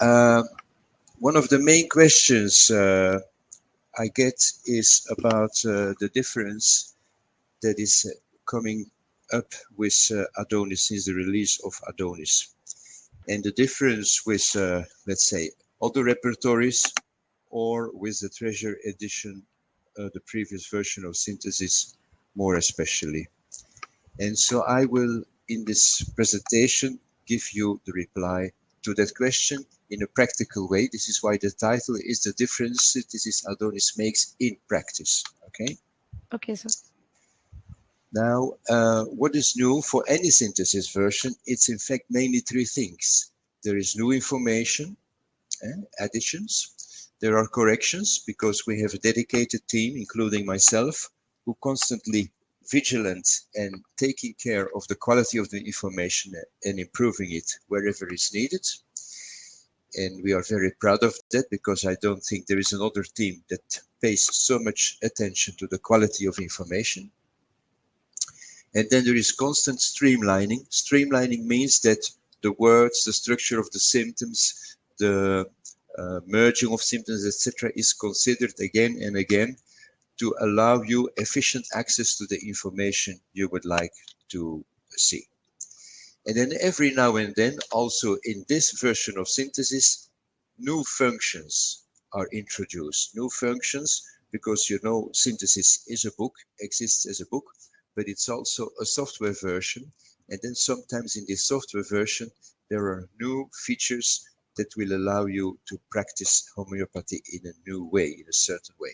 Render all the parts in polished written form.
Uh, One of the main questions I get is about the difference that is coming up with Adonis since the release of Adonis. And the difference with, let's say, other repertories or with the Treasure edition, the previous version of Synthesis more especially. And so I will, in this presentation, give you the reply to that question in a practical way. This is why the title is The Difference Synthesis Adonis Makes in Practice. Okay. Okay, sir. Now, what is new for any synthesis version? It's in fact mainly three things. There is new information, additions. There are corrections because we have a dedicated team, including myself, who constantly vigilant and taking care of the quality of the information and improving it wherever it's needed. And we are very proud of that because I don't think there is another team that pays so much attention to the quality of information. And then there is constant streamlining. Streamlining means that the words, the structure of the symptoms, the merging of symptoms, etc., is considered again and again to allow you efficient access to the information you would like to see. And then every now and then, also in this version of Synthesis, new functions are introduced. New functions, because you know Synthesis is a book, exists as a book, but it's also a software version. And then sometimes in this software version, there are new features that will allow you to practice homeopathy in a new way, in a certain way.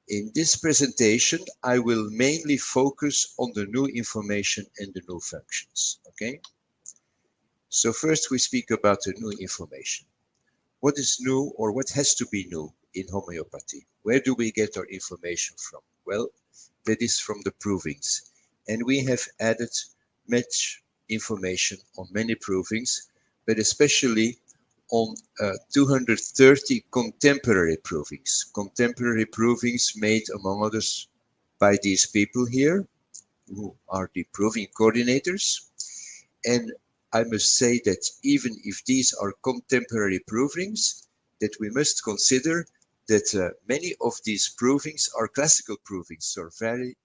In this presentation, I will mainly focus on the new information and the new functions, okay? So first we speak about the new information. What is new or what has to be new in homeopathy? Where do we get our information from? Well, that is from the provings. And we have added much information on many provings, but especially on 230 contemporary provings. Contemporary provings made, among others, by these people here, who are the proving coordinators. And I must say that even if these are contemporary provings, that we must consider that many of these provings are classical provings, so very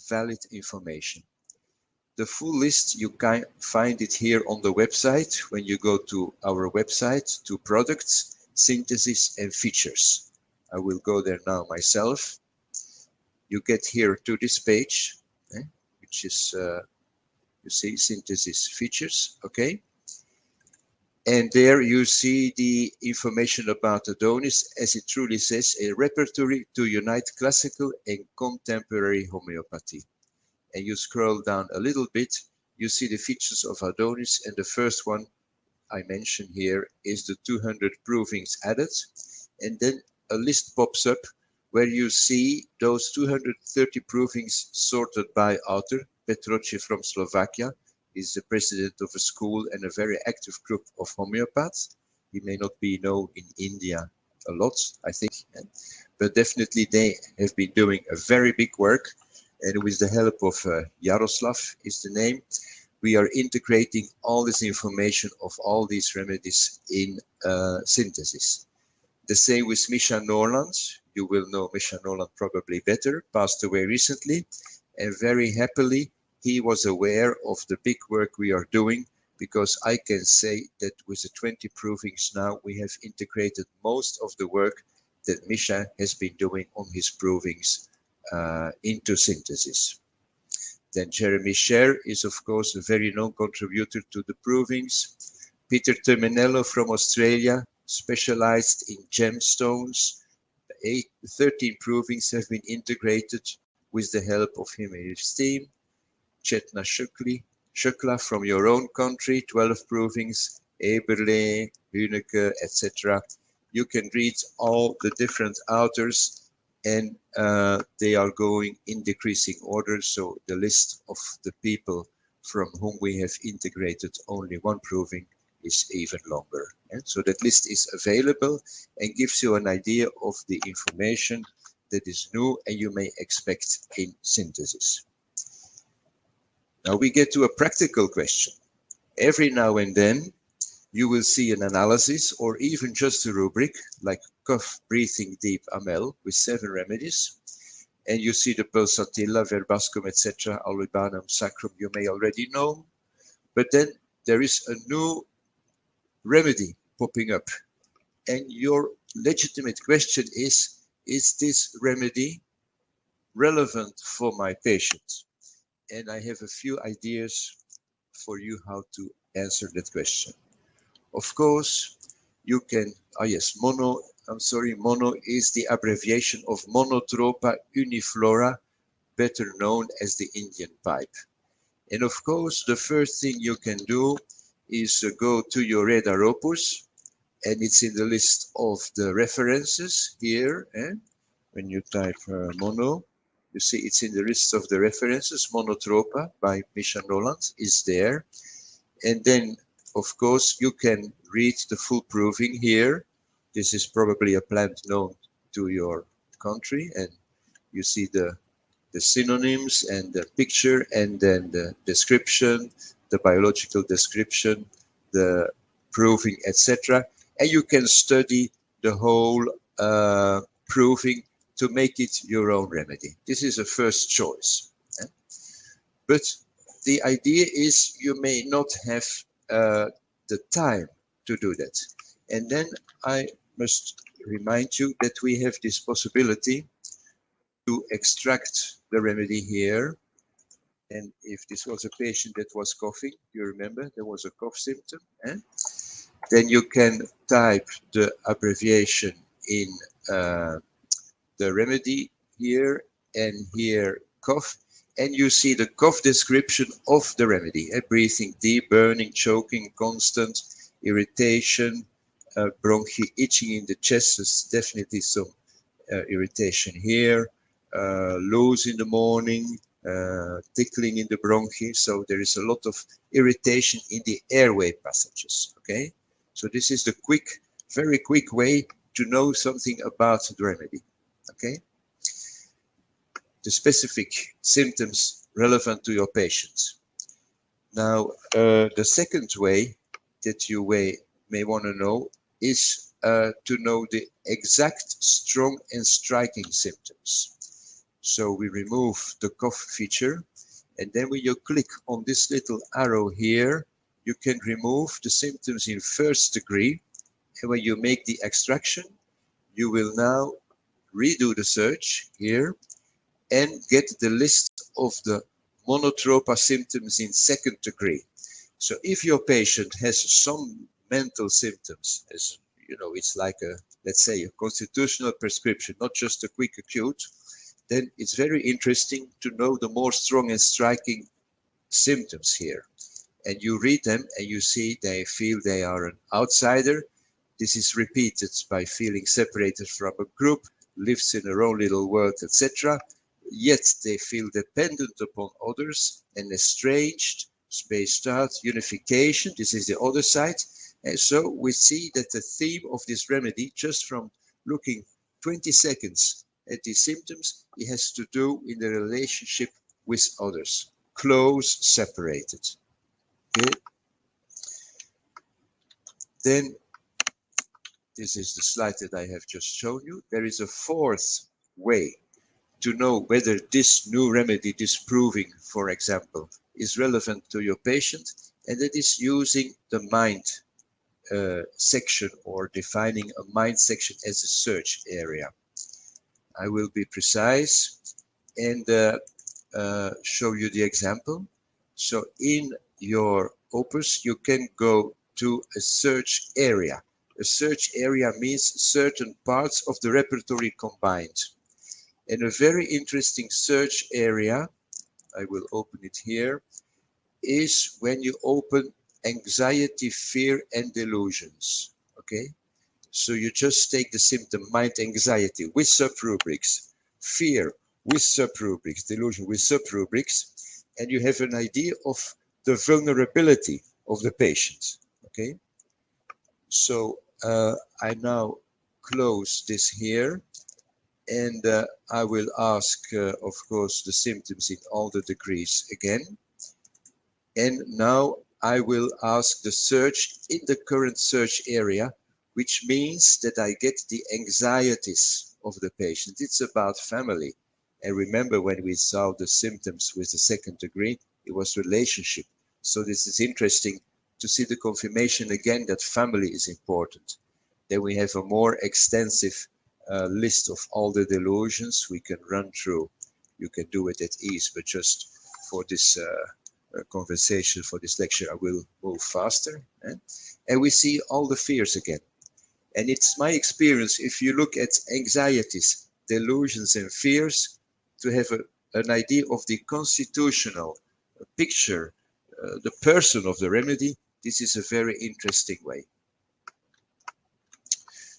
valid information. The full list, you can find it here on the website when you go to our website, to products, synthesis and features. I will go there now myself. You get here to this page, which is, you see, synthesis features, okay? And there you see the information about Adonis, as it truly says, a repertory to unite classical and contemporary homeopathy. And you scroll down a little bit, you see the features of Adonis, and the first one I mention here is the 200 provings added. And then a list pops up where you see those 230 provings sorted by author. Petroci from Slovakia is the president of a school and a very active group of homeopaths. He may not be known in India a lot, I think, but definitely they have been doing a very big work. And with the help of Jaroslav is the name, we are integrating all this information of all these remedies in synthesis. The same with Misha Norland. You will know Misha Norland probably better, passed away recently, and very happily he was aware of the big work we are doing, because I can say that with the 20 provings now, we have integrated most of the work that Misha has been doing on his provings into synthesis. Then Jeremy Sher is of course a very known contributor to the provings. Peter Terminello from Australia, specialized in gemstones. 13 provings have been integrated with the help of him and his team. Chetna Shukla from your own country, 12 provings. Eberle, Hüneke, etc. You can read all the different authors, and they are going in decreasing order, so the list of the people from whom we have integrated only one proving is even longer. And so that list is available and gives you an idea of the information that is new and you may expect in synthesis. Now we get to a practical question. Every now and then You will see an analysis or even just a rubric like cough, breathing deep, Amel with 7 remedies. And you see the pulsatilla, verbascum, etc., albubanum, sacrum, you may already know. But then there is a new remedy popping up. And your legitimate question is this remedy relevant for my patient? And I have a few ideas for you how to answer that question. Of course, you can, mono is the abbreviation of Monotropa uniflora, better known as the Indian pipe. And of course, the first thing you can do is go to your Reda Opus, and it's in the list of the references here. When you type mono, you see it's in the list of the references. Monotropa by Misha Noland is there. And then, of course, you can read the full proving here. This is probably a plant known to your country, and you see the synonyms and the picture, and then the description, the biological description, the proving, etc. And you can study the whole proving to make it your own remedy. This is a first choice. But the idea is you may not have the time to do that. And then I must remind you that we have this possibility to extract the remedy here. And if this was a patient that was coughing, you remember there was a cough symptom, then you can type the abbreviation in the remedy here, and here cough, and you see the cough description of the remedy. Breathing deep, burning, choking, constant, irritation, bronchi, itching in the chest. There's definitely some irritation here. Loose in the morning, tickling in the bronchi. So there is a lot of irritation in the airway passages. Okay, so this is the quick, very quick way to know something about the remedy. Okay, the specific symptoms relevant to your patients. Now, the second way that you may want to know is to know the exact strong and striking symptoms. So we remove the cough feature, and then when you click on this little arrow here, you can remove the symptoms in first degree. And when you make the extraction, you will now redo the search here and get the list of the Monotropa symptoms in second degree. So if your patient has some mental symptoms, as you know, it's like a, let's say, a constitutional prescription, not just a quick acute, then it's very interesting to know the more strong and striking symptoms here. And you read them and you see they feel they are an outsider. This is repeated by feeling separated from a group, lives in their own little world, etc. Yet they feel dependent upon others and estranged, spaced out, unification. This is the other side. And so we see that the theme of this remedy, just from looking 20 seconds at these symptoms, it has to do in the relationship with others, close, separated. Okay. Then, this is the slide that I have just shown you. There is a fourth way to know whether this new remedy, this proving, for example, is relevant to your patient, and that is using the mind section, or defining a mind section as a search area. I will be precise and show you the example. So in your opus, you can go to a search area. A search area means certain parts of the repertory combined. And a very interesting search area, I will open it here, is when you open anxiety, fear, and delusions. Okay, so you just take the symptom mind anxiety with subrubrics, fear with subrubrics, delusion with subrubrics, and you have an idea of the vulnerability of the patient. Okay, so I now close this here, and I will ask, of course, the symptoms in all the degrees again. And now I will ask the search in the current search area, which means that I get the anxieties of the patient. It's about family. And remember, when we saw the symptoms with the second degree, it was relationship. So this is interesting to see the confirmation again that family is important. Then we have a more extensive list of all the delusions we can run through. You can do it at ease, but just for this conversation, for this lecture, I will move faster. And we see all the fears again. And it's my experience, if you look at anxieties, delusions and fears, to have an idea of the constitutional picture, the person of the remedy, this is a very interesting way.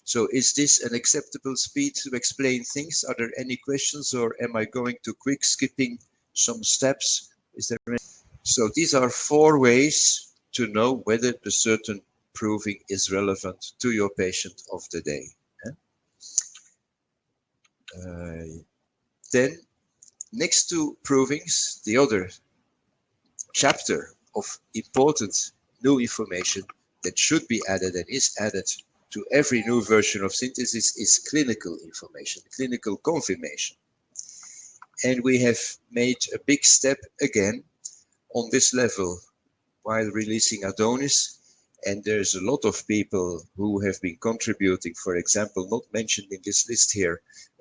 So is this an acceptable speed to explain things? Are there any questions, or am I going too quick, skipping some steps? Is there any? So these are 4 ways to know whether the certain proving is relevant to your patient of the day. Then, next to provings, the other chapter of important new information that should be added and is added to every new version of synthesis is clinical information, clinical confirmation. And we have made a big step again on this level while releasing Adonis. And there's a lot of people who have been contributing. For example, not mentioned in this list here,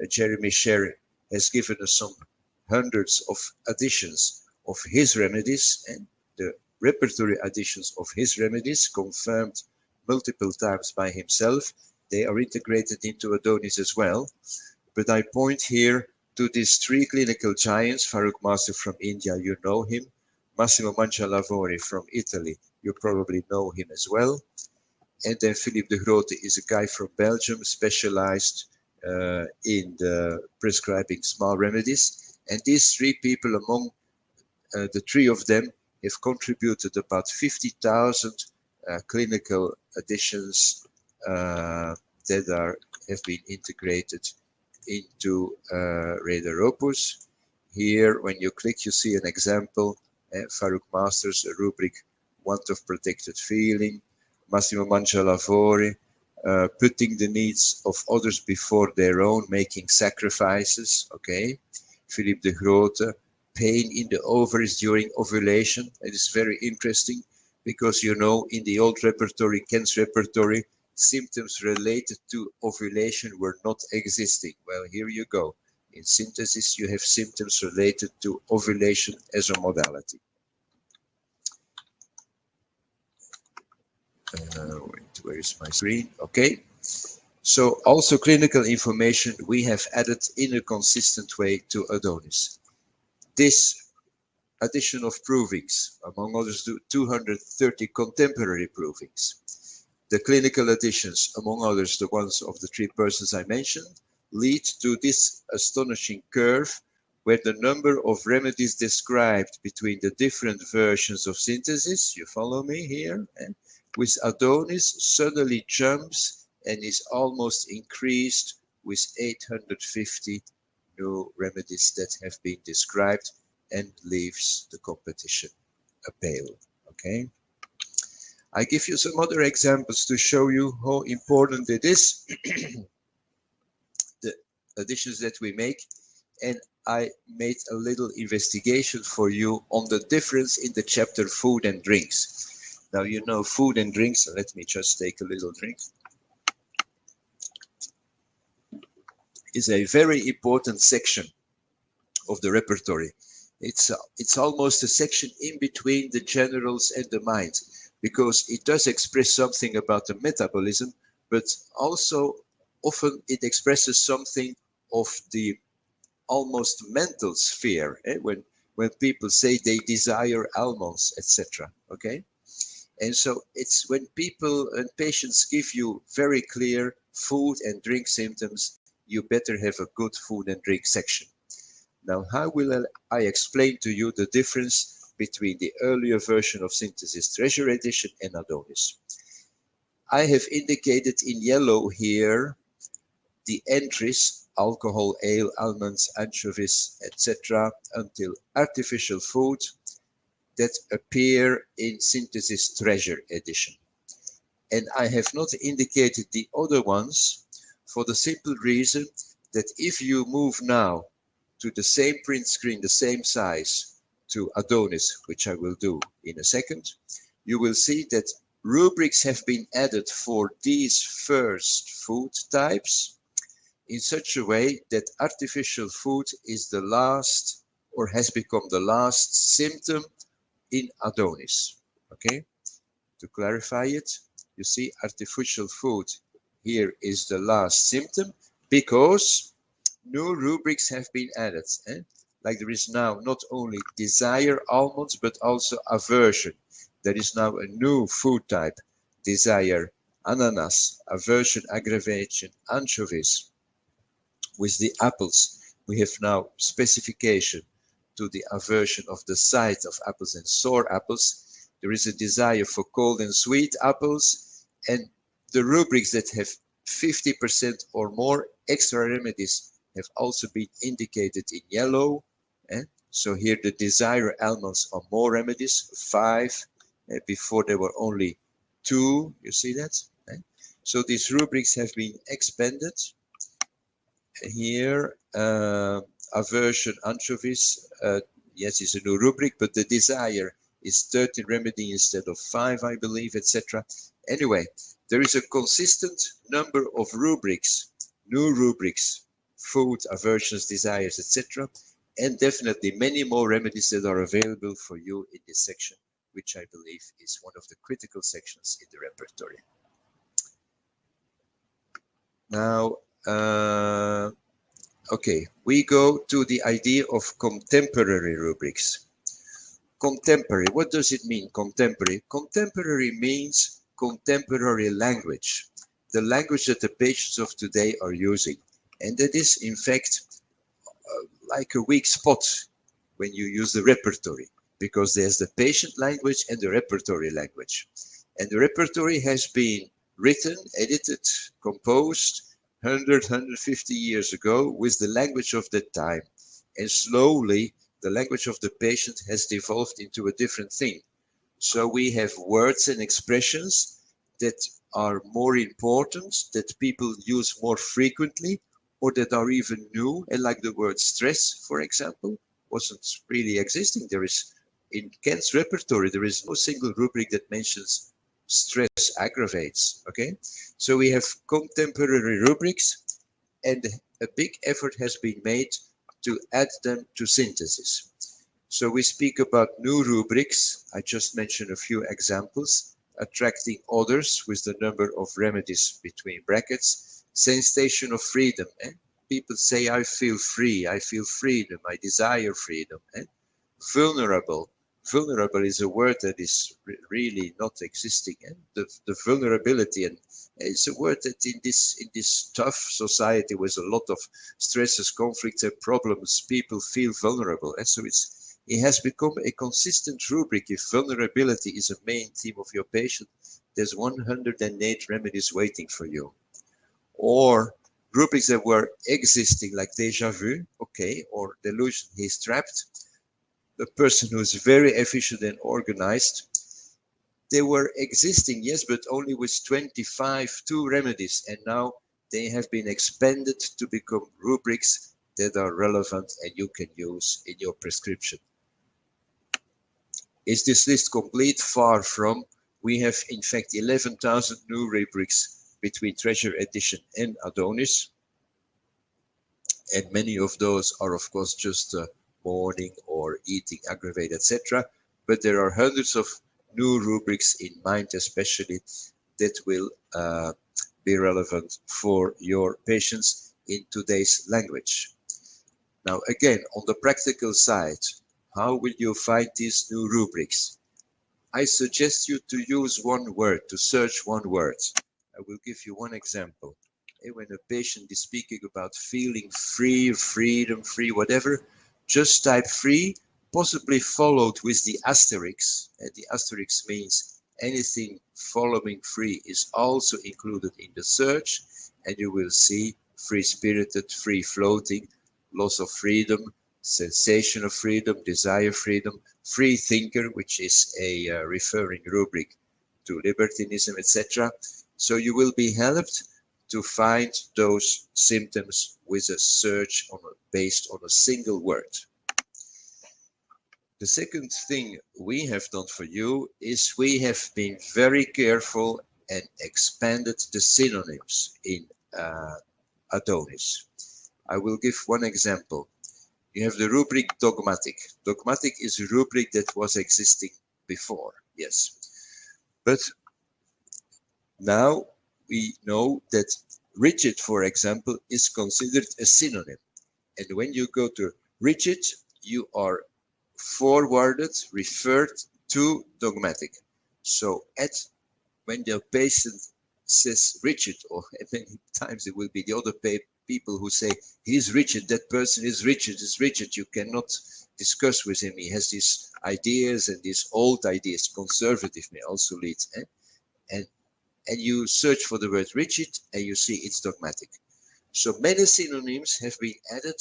Jeremy Sherry has given us some hundreds of additions of his remedies, and the repertory additions of his remedies, confirmed multiple times by himself. They are integrated into Adonis as well. But I point here to these 3 clinical giants. Farooq Master from India, you know him. Massimo Mangialavori from Italy, you probably know him as well. And then Philippe de Grote is a guy from Belgium, specialized in prescribing small remedies. And these 3 people, among the 3 of them, have contributed about 50,000 clinical additions that have been integrated into Radar Opus. Here, when you click, you see an example. Farooq Masters, a rubric, want of protected feeling. Massimo Mangialavori, putting the needs of others before their own, making sacrifices. Okay. Philippe de Grote, pain in the ovaries during ovulation. It is very interesting because, you know, in the old repertory, Ken's repertory, symptoms related to ovulation were not existing. Well, here you go. In synthesis, you have symptoms related to ovulation as a modality. Wait, where is my screen? Okay. So also clinical information we have added in a consistent way to Adonis. This addition of provings, among others, 230 contemporary provings. The clinical additions, among others, the ones of the 3 persons I mentioned, lead to this astonishing curve where the number of remedies described between the different versions of synthesis, you follow me here, with Adonis suddenly jumps and is almost increased with 850 new remedies that have been described, and leaves the competition a pale. Okay. I give you some other examples to show you how important it is, the additions that we make. And I made a little investigation for you on the difference in the chapter food and drinks. Now, you know, food and drinks, let me just take a little drink, is a very important section of the repertory. It's almost a section in between the generals and the mind, because it does express something about the metabolism, but also often it expresses something of the almost mental sphere, when people say they desire almonds, etc. Okay, and so it's when people and patients give you very clear food and drink symptoms, you better have a good food and drink section. Now, how will I explain to you the difference between the earlier version of Synthesis Treasure Edition and Adonis? I have indicated in yellow here the entries: alcohol, ale, almonds, anchovies, etc., until artificial food, that appear in Synthesis Treasure Edition. And I have not indicated the other ones for the simple reason that if you move now to the same print screen, the same size, to Adonis, which I will do in a second, you will see that rubrics have been added for these first food types in such a way that artificial food is the last, or has become the last symptom in Adonis. Okay, to clarify it, you see artificial food here is the last symptom because new rubrics have been added. Like there is now not only desire almonds, but also aversion. There is now a new food type, desire ananas, aversion, aggravation, anchovies. With the apples, we have now specification to the aversion of the sight of apples and sour apples. There is a desire for cold and sweet apples, and the rubrics that have 50% or more extra remedies have also been indicated in yellow. So here the desire almonds are more remedies, 5. Before there were only 2, you see that? So these rubrics have been expanded. Here, aversion anchovies, yes, is a new rubric, but the desire is 13 remedy instead of 5, I believe, etc. Anyway, there is a consistent number of rubrics, new rubrics, food, aversions, desires, etc. And definitely many more remedies that are available for you in this section, which I believe is one of the critical sections in the repertory. Now, okay, we go to the idea of contemporary rubrics. Contemporary, what does it mean, contemporary? Contemporary means contemporary language, the language that the patients of today are using. And that is, in fact, like a weak spot when you use the repertory, because there's the patient language and the repertory language. And the repertory has been written, edited, composed 100, 150 years ago with the language of that time. And slowly, the language of the patient has devolved into a different thing. So we have words and expressions that are more important, that people use more frequently, or that are even new, and like the word stress, for example, wasn't really existing. There is, in Kent's repertory, there is no single rubric that mentions stress aggravates, okay? So we have contemporary rubrics, and a big effort has been made to add them to synthesis. So we speak about new rubrics. I just mentioned a few examples. Attracting others with the number of remedies between brackets. Sensation of freedom. People say, I feel free, I feel freedom, I desire freedom. Vulnerable. Vulnerable is a word that is really not existing. The vulnerability, and it's a word that in this tough society with a lot of stresses, conflicts, and problems, people feel vulnerable. And so it has become a consistent rubric. If vulnerability is a main theme of your patient, there's 108 remedies waiting for you. Or rubrics that were existing, like déjà vu, okay, or delusion, he's trapped. The person who is very efficient and organized, they were existing, yes, but only with 2 remedies, and now they have been expanded to become rubrics that are relevant and you can use in your prescription. Is this list complete? Far from. We have, in fact, 11,000 new rubrics between Treasure Edition and Adonis. And many of those are, of course, just morning or eating aggravate, etc. But there are hundreds of new rubrics in mind, especially, that will be relevant for your patients in today's language. Now, again, on the practical side, how will you find these new rubrics? I suggest you to use one word, to search one word. I will give you one example. When a patient is speaking about feeling free, freedom, free, whatever, just type free, possibly followed with the asterisk. And the asterisk means anything following free is also included in the search, and you will see free-spirited, free-floating, loss of freedom, sensation of freedom, desire freedom, free thinker, which is a referring rubric to libertinism, etc. So you will be helped to find those symptoms with a search based on a single word. The second thing we have done for you is we have been very careful and expanded the synonyms in Adonis. I will give one example. You have the rubric dogmatic. Dogmatic is a rubric that was existing before, yes. But now we know that rigid, for example, is considered a synonym. And when you go to rigid, you are forwarded, referred to dogmatic. So when the patient says rigid, or many times it will be the other people who say he's rigid, that person is rigid, you cannot discuss with him, he has these ideas, and these old ideas, conservative may also lead. And you search for the word rigid and you see it's dogmatic. So many synonyms have been added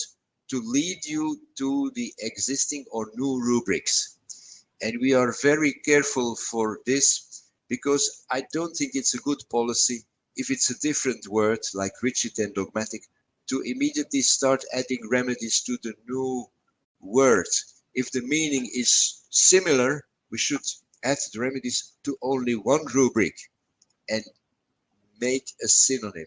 to lead you to the existing or new rubrics. And we are very careful for this, because I don't think it's a good policy, if it's a different word like rigid and dogmatic, to immediately start adding remedies to the new word. If the meaning is similar, we should add the remedies to only one rubric and make a synonym.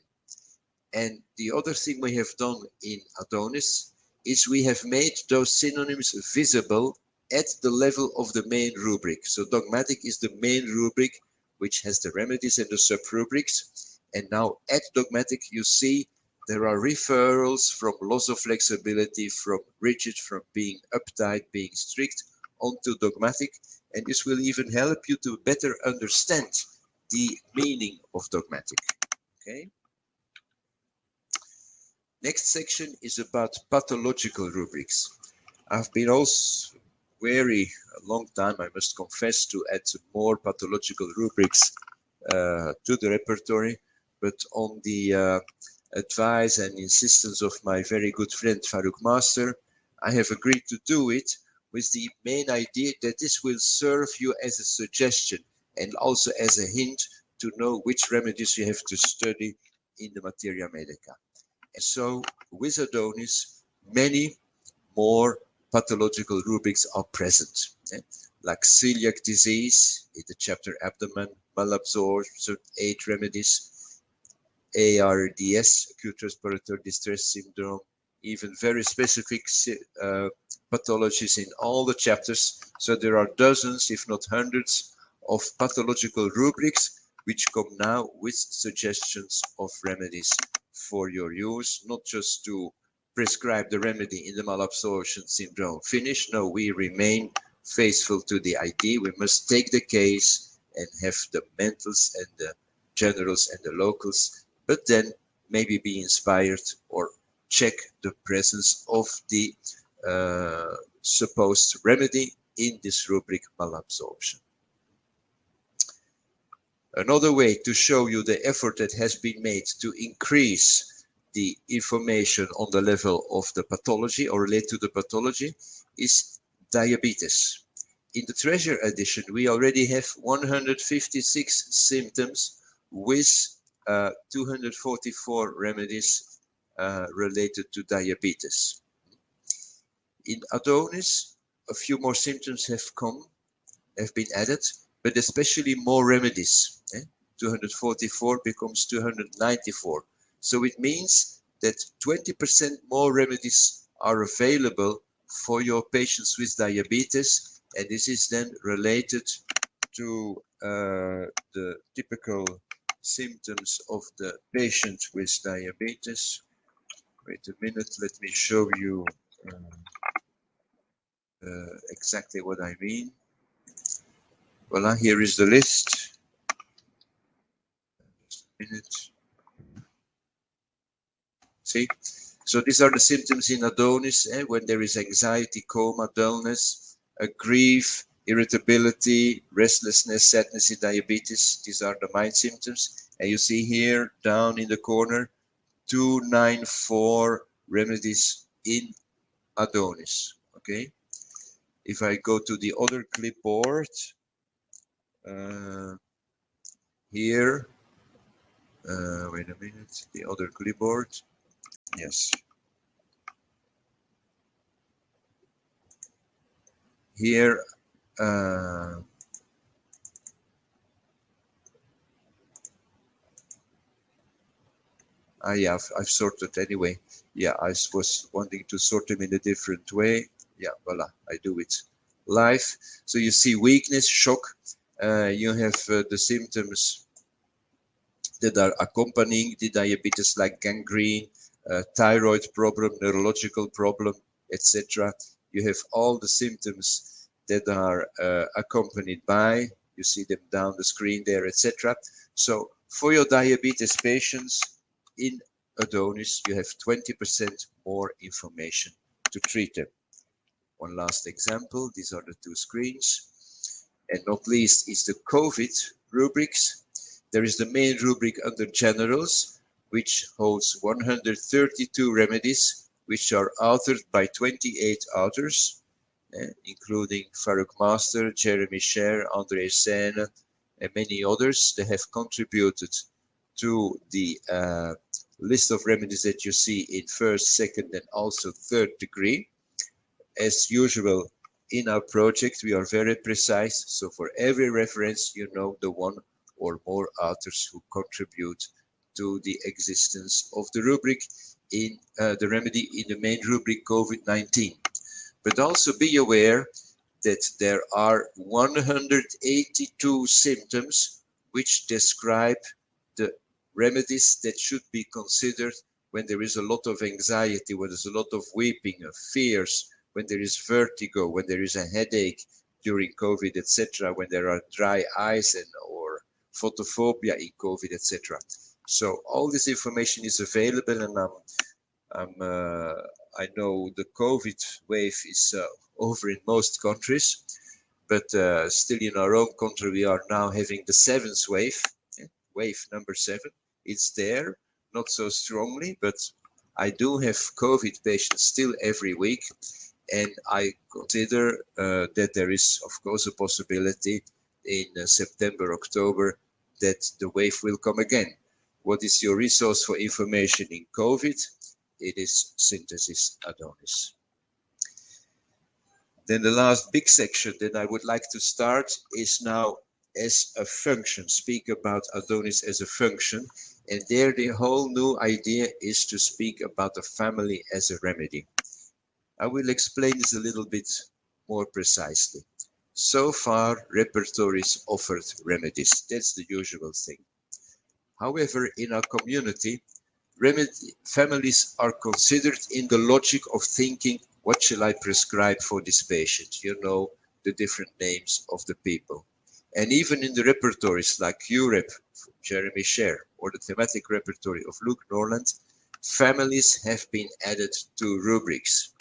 And the other thing we have done in Adonis is we have made those synonyms visible at the level of the main rubric. So dogmatic is the main rubric, which has the remedies and the sub-rubrics. And now at dogmatic, you see there are referrals from loss of flexibility, from rigid, from being uptight, being strict, onto dogmatic. And this will even help you to better understand the meaning of dogmatic. Okay. Next section is about pathological rubrics. I've been also wary a long time, I must confess, to add more pathological rubrics to the repertory, but on the advice and insistence of my very good friend Farouk Master, I have agreed to do it, with the main idea that this will serve you as a suggestion and also as a hint to know which remedies you have to study in the Materia Medica. And so with Adonis, many more pathological rubrics are present, like celiac disease in the chapter abdomen, malabsorption, 8 remedies, ARDS, acute respiratory distress syndrome, even very specific pathologies in all the chapters. So there are dozens, if not hundreds, of pathological rubrics which come now with suggestions of remedies for your use, not just to prescribe the remedy in the malabsorption syndrome finish. No, we remain faithful to the idea. We must take the case and have the mentals and the generals and the locals, but then maybe be inspired or check the presence of the supposed remedy in this rubric malabsorption. Another way to show you the effort that has been made to increase the information on the level of the pathology or related to the pathology is diabetes. In the Treasure edition, we already have 156 symptoms with 244 remedies related to diabetes. In Adonis, a few more symptoms have been added, but especially more remedies. 244 becomes 294. So it means that 20% more remedies are available for your patients with diabetes, and this is then related to the typical symptoms of the patient with diabetes. Wait a minute, let me show you exactly what I mean. Voila, here is the list. Just a minute. See? So these are the symptoms in Adonis, when there is anxiety, coma, dullness, grief, irritability, restlessness, sadness in diabetes. These are the mind symptoms. And you see here down in the corner, 294 remedies in Adonis. Okay, if I go to the other clipboard here, wait a minute, the other clipboard, yes, here yeah, I've sorted anyway. Yeah, I was wanting to sort them in a different way. Yeah, voila, I do it live. So you see weakness, shock. You have the symptoms that are accompanying the diabetes, like gangrene, thyroid problem, neurological problem, etc. You have all the symptoms that are accompanied by, you see them down the screen there, etc. So for your diabetes patients in Adonis, you have 20% more information to treat them. One last example, these are the two screens. And not least is the COVID rubrics. There is the main rubric under generals, which holds 132 remedies, which are authored by 28 authors, including Faruk Master, Jeremy Sher, André Seine, and many others. They have contributed to the list of remedies that you see in first, second, and also third degree. As usual, in our project, we are very precise. So for every reference, you know the one or more authors who contribute to the existence of the rubric in the remedy in the main rubric COVID-19. But also be aware that there are 182 symptoms which describe the remedies that should be considered when there is a lot of anxiety, when there's a lot of weeping, fears, when there is vertigo, when there is a headache during COVID, etc., when there are dry eyes and or photophobia in COVID, etc. So all this information is available, and I know the COVID wave is over in most countries, but still in our own country we are now having the 7th wave, wave number 7. It's there, not so strongly, but I do have COVID patients still every week. And I consider that there is, of course, a possibility in September, October, that the wave will come again. What is your resource for information in COVID? It is Synthesis Adonis. Then the last big section that I would like to start is now as a function, speak about Adonis as a function. And there the whole new idea is to speak about the family as a remedy. I will explain this a little bit more precisely. So far, repertories offered remedies. That's the usual thing. However, in our community, families are considered in the logic of thinking, what shall I prescribe for this patient? You know, the different names of the people. And even in the repertories like UREP, Jeremy Sher, or the thematic repertory of Luke Norland, families have been added to rubrics.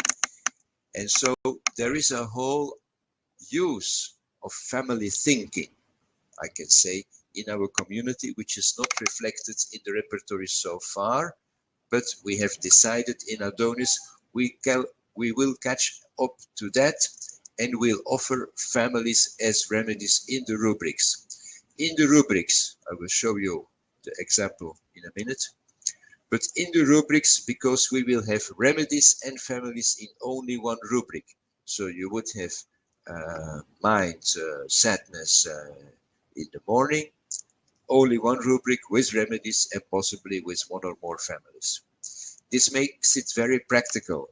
And so there is a whole use of family thinking, I can say, in our community, which is not reflected in the repertory so far, but we have decided in Adonis we will catch up to that and we'll offer families as remedies in the rubrics. In the rubrics, I will show you the example in a minute. But in the rubrics, because we will have remedies and families in only one rubric. So you would have mind, sadness in the morning, only one rubric with remedies and possibly with one or more families. This makes it very practical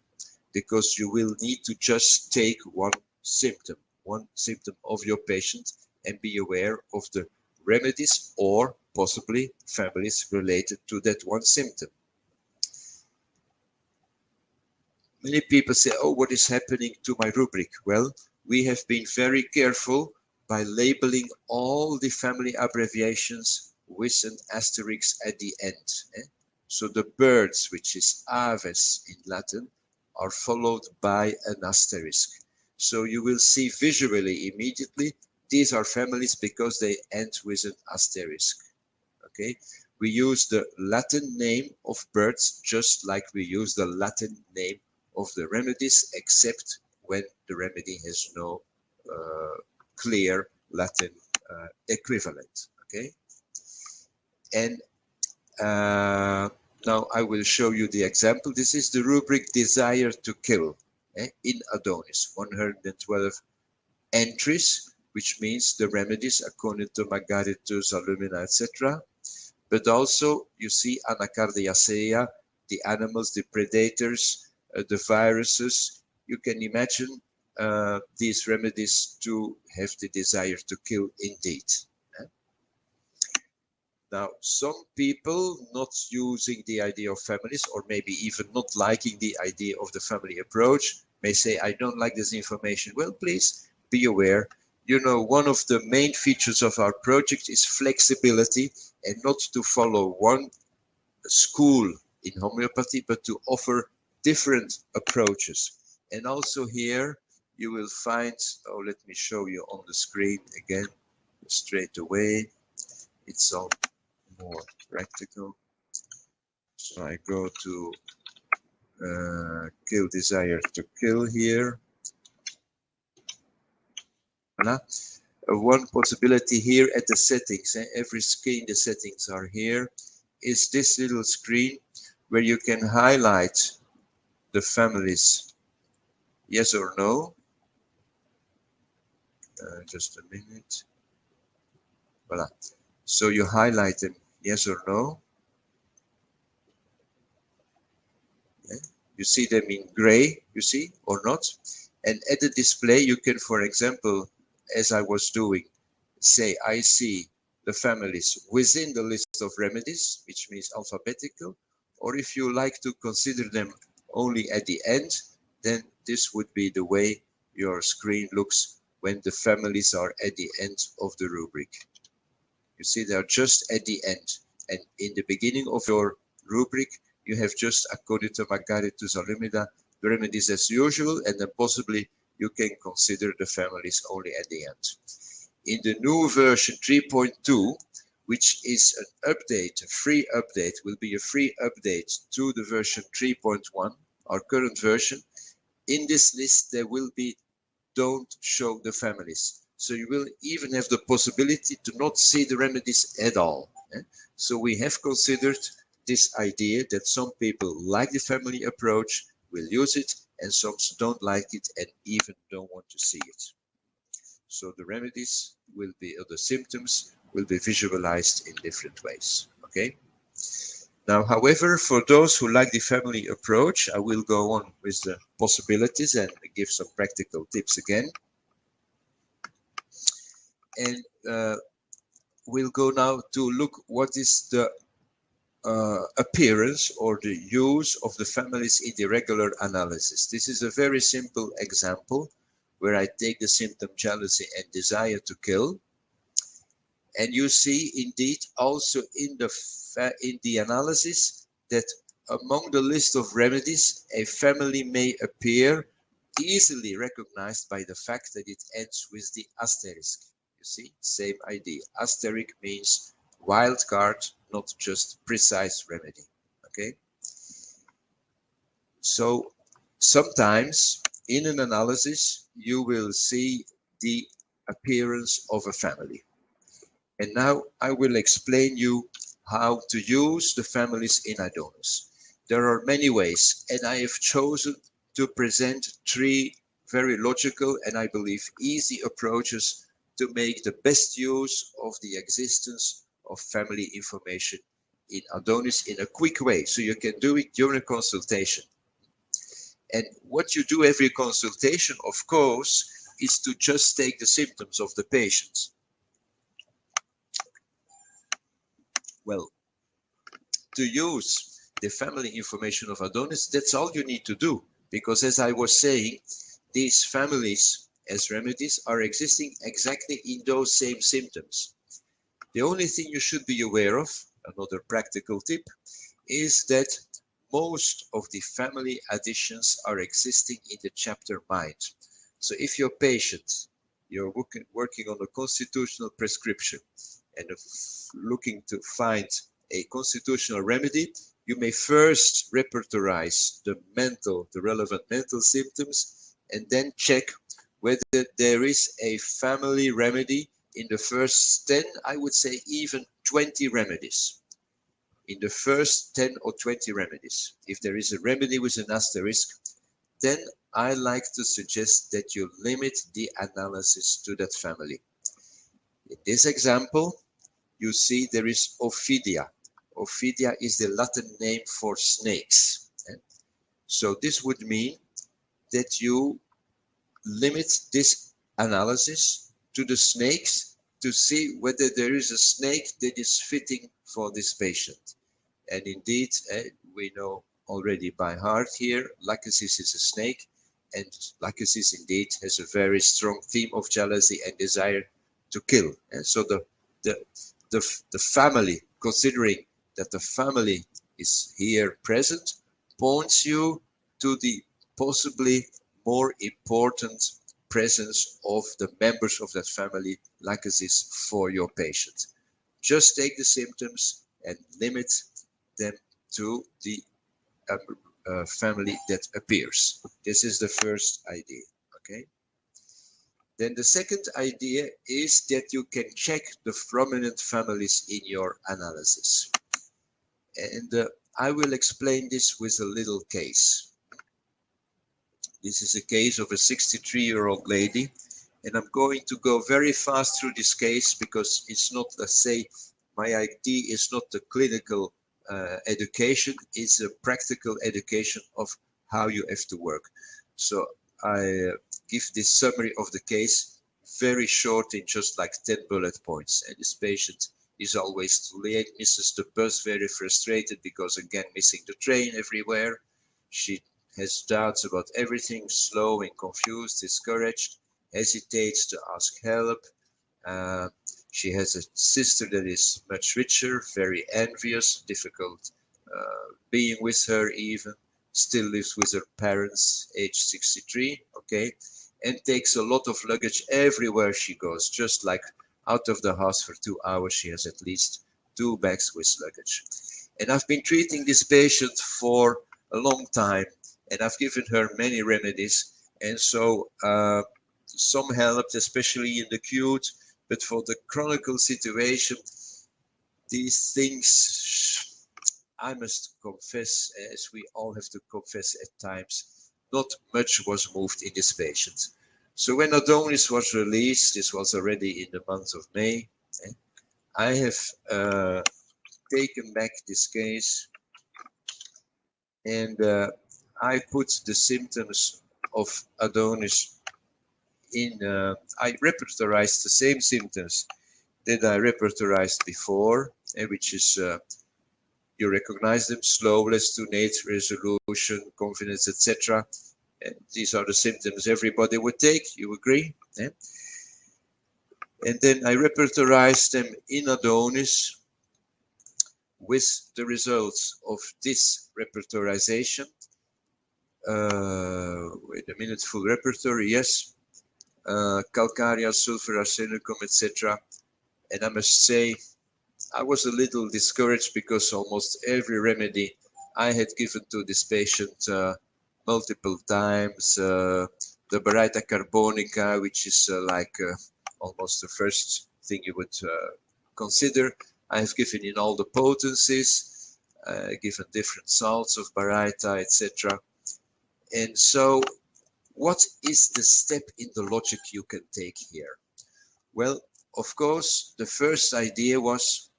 because you will need to just take one symptom of your patient and be aware of the remedies or possibly families related to that one symptom. Many people say, oh, what is happening to my rubric? Well, we have been very careful by labeling all the family abbreviations with an asterisk at the end. So the birds, which is aves in Latin, are followed by an asterisk. So you will see visually immediately, these are families because they end with an asterisk. Okay, we use the Latin name of birds just like we use the Latin name of the remedies, except when the remedy has no clear Latin equivalent. Okay, and now I will show you the example. This is the rubric Desire to Kill in Adonis, 112 entries, which means the remedies according to Margaritus, Alumina, etc. But also you see Anacardiacea, the animals, the predators, the viruses. You can imagine these remedies to have the desire to kill indeed. Now, some people not using the idea of families, or maybe even not liking the idea of the family approach, may say, I don't like this information. Well, please be aware. You know, one of the main features of our project is flexibility, and not to follow one school in homeopathy, but to offer different approaches. And also here you will find, oh, let me show you on the screen again, straight away. It's all more practical. So I go to kill desire to kill here. Voilà. One possibility here at the settings, every screen the settings are here, is this little screen where you can highlight the families, yes or no. Just a minute. Voilà. So you highlight them, yes or no. Yeah. You see them in gray, you see, or not. And at the display, you can, for example, as I was doing, say, I see the families within the list of remedies, which means alphabetical. Or if you like to consider them only at the end, then this would be the way your screen looks when the families are at the end of the rubric. You see, they are just at the end. And in the beginning of your rubric, you have just, according to Margaritus Alumina, the remedies as usual, and then possibly you can consider the families only at the end. In the new version 3.2, which is an update, a free update, will be a free update to the version 3.1, our current version. In this list, there will be don't show the families. So you will even have the possibility to not see the remedies at all. So we have considered this idea that some people like the family approach, will use it, and some don't like it and even don't want to see it. So the remedies will be, or the symptoms will be visualized in different ways. Okay. Now, however, for those who like the family approach, I will go on with the possibilities and give some practical tips again. And we'll go now to look what is the appearance or the use of the families in the regular analysis. This is a very simple example where I take the symptom jealousy and desire to kill. And you see indeed also in the analysis that among the list of remedies, a family may appear easily recognized by the fact that it ends with the asterisk. You see, same idea. Asterisk means wild card, not just precise remedy. Okay. So sometimes in an analysis, you will see the appearance of a family. And now I will explain you how to use the families in Adonis. There are many ways, and I have chosen to present 3 very logical and I believe easy approaches to make the best use of the existence of family information in Adonis in a quick way, so you can do it during a consultation. And what you do every consultation, of course, is to just take the symptoms of the patient. Well, to use the family information of Adonis, that's all you need to do. Because as I was saying, these families as remedies are existing exactly in those same symptoms. The only thing you should be aware of, another practical tip, is that most of the family additions are existing in the chapter mind. So if your patient, you're working on a constitutional prescription and looking to find a constitutional remedy, you may first repertorize the relevant mental symptoms, and then check whether there is a family remedy in the first 10, I would say even 20 remedies. In the first 10 or 20 remedies. If there is a remedy with an asterisk, then I like to suggest that you limit the analysis to that family. In this example, you see there is Ophidia. Ophidia is the Latin name for snakes. So this would mean that you limit this analysis to the snakes to see whether there is a snake that is fitting for this patient. And indeed, we know already by heart here, Lachesis is a snake, and Lachesis indeed has a very strong theme of jealousy and desire to kill. And so the family, considering that the family is here present, points you to the possibly more important presence of the members of that family, Lachesis, for your patient. Just take the symptoms and limit them to the family that appears. This is the first idea, okay? Then the second idea is that you can check the prominent families in your analysis. And I will explain this with a little case. This is a case of a 63-year-old lady, and I'm going to go very fast through this case because it's not, let's say, my idea is not the clinical education, it's a practical education of how you have to work. So I give this summary of the case very short in just like 10 bullet points. And this patient is always too late, misses the bus, very frustrated because again missing the train everywhere. She has doubts about everything, slow and confused, discouraged, hesitates to ask help. She has a sister that is much richer, very envious, difficult being with her even, still lives with her parents, age 63, okay, and takes a lot of luggage everywhere she goes, just like out of the house for 2 hours, she has at least 2 bags with luggage. And I've been treating this patient for a long time, and I've given her many remedies, and so some helped, especially in the acute, but for the chronic situation, these things, I must confess, as we all have to confess at times, not much was moved in this patient. So when Adonis was released, this was already in the month of May, I have taken back this case, and I put the symptoms of Adonis in, I repertorized the same symptoms that I repertorized before, which is, you recognize them: slowness, tunate, resolution, confidence, etc. These are the symptoms everybody would take, you agree? Yeah? And then I repertorized them in Adonis with the results of this repertorization. Wait a minute, full repertory, yes. Calcarea, sulfur, arsenicum, etc. And I must say, I was a little discouraged because almost every remedy I had given to this patient multiple times, the Baryta carbonica, which is like almost the first thing you would consider, I have given in all the potencies, given different salts of Baryta, etc. And so, what is the step in the logic you can take here? Well, of course, the first idea was,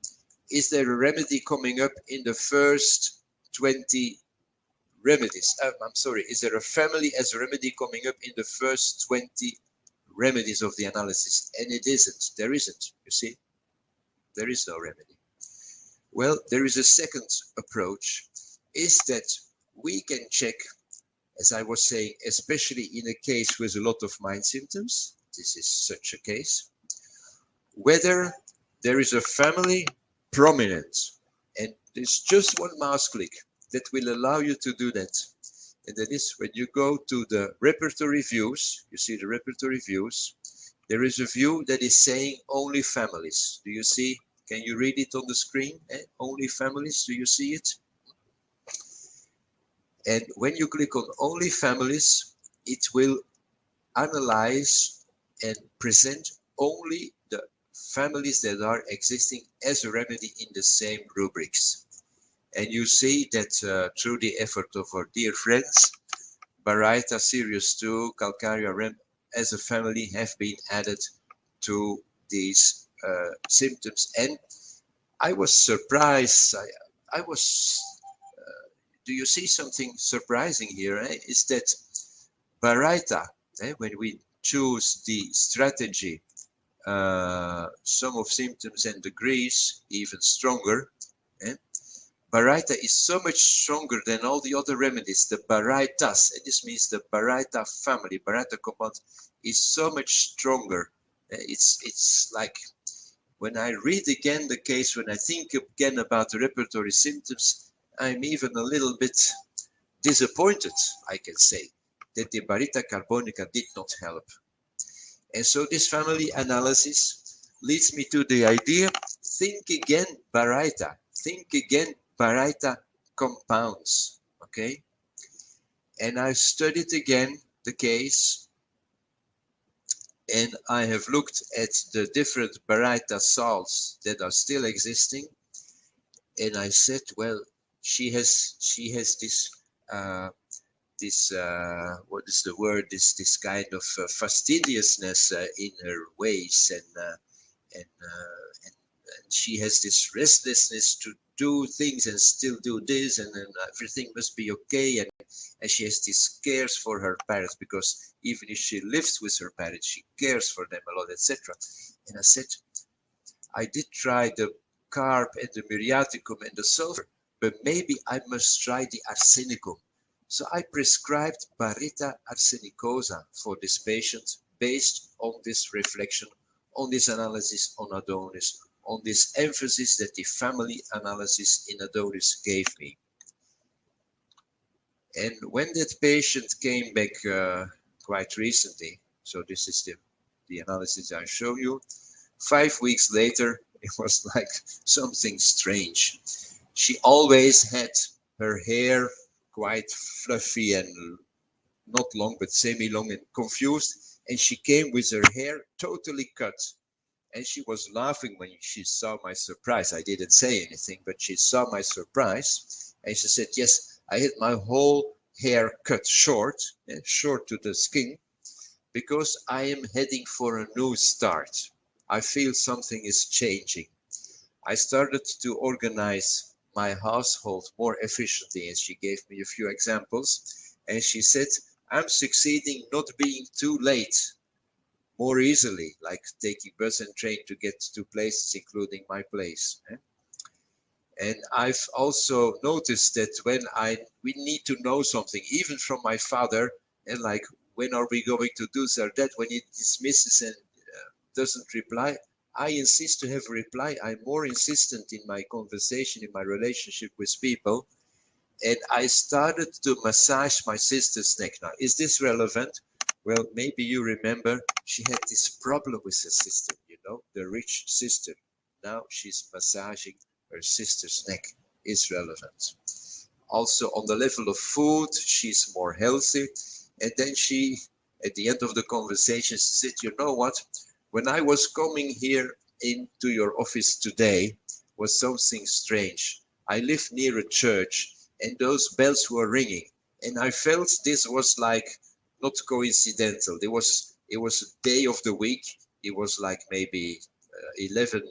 is there a remedy coming up in the first 20 remedies? I'm sorry, is there a family as a remedy coming up in the first 20 remedies of the analysis? And it isn't. There isn't, you see. There is no remedy. Well, there is a second approach, is that we can check, as I was saying, especially in a case with a lot of mind symptoms, this is such a case, whether there is a family prominent. And there's just one mouse click that will allow you to do that. And that is when you go to the repertory views, you see the repertory views, there is a view that is saying only families. Do you see Can you read it on the screen? Only families, do you see it? And when you click on only families, it will analyze and present only the families that are existing as a remedy in the same rubrics. And you see that through the effort of our dear friends, Baryta, Sirius 2, Calcarea Rem as a family have been added to these symptoms. And I was surprised. I was, do you see something surprising here? Is that Baryta, when we choose the strategy, sum of symptoms and degrees, even stronger, Baryta is so much stronger than all the other remedies, the Barytas, and this means the Baryta family, Baryta compound is so much stronger. It's like, when I read again the case, when I think again about the repertory symptoms, I'm even a little bit disappointed, I can say, that the Baryta carbonica did not help. And so this family analysis leads me to the idea, think again Baryta, think again Baryta compounds, okay? And I studied again the case, and I have looked at the different Baryta salts that are still existing, and I said, well, she has this what is the word? This kind of fastidiousness in her ways, and she has this restlessness to do things and still do this, and everything must be okay, and she has this cares for her parents, because even if she lives with her parents, she cares for them a lot, etc. And I said, I did try the carb and the muriaticum and the sulfur, but maybe I must try the arsenicum. So I prescribed Baryta arsenicosa for this patient based on this reflection, on this analysis on Adonis, on this emphasis that the family analysis in Adonis gave me. And when that patient came back quite recently, so this is the analysis I show you, 5 weeks later, it was like something strange. She always had her hair quite fluffy and not long, but semi-long and confused. And she came with her hair totally cut. And she was laughing when she saw my surprise. I didn't say anything, but she saw my surprise. And she said, yes, I had my whole hair cut short, short to the skin, because I am heading for a new start. I feel something is changing. I started to organize my household more efficiently, and she gave me a few examples. And she said, I'm succeeding not being too late, more easily, like taking bus and train to get to places, including my place. And I've also noticed that when we need to know something, even from my father, and like, when are we going to do so that, when he dismisses and doesn't reply, I insist to have a reply. I'm more insistent in my conversation, in my relationship with people. And I started to massage my sister's neck. Now, is this relevant? Well, maybe you remember she had this problem with her sister, you know, the rich sister. Now she's massaging her sister's neck. Is relevant. Also on the level of food, she's more healthy. And then she, at the end of the conversation, she said, you know what? When I was coming here into your office today, was something strange. I live near a church, and those bells were ringing, and I felt this was like not coincidental. It was a day of the week. It was like maybe 11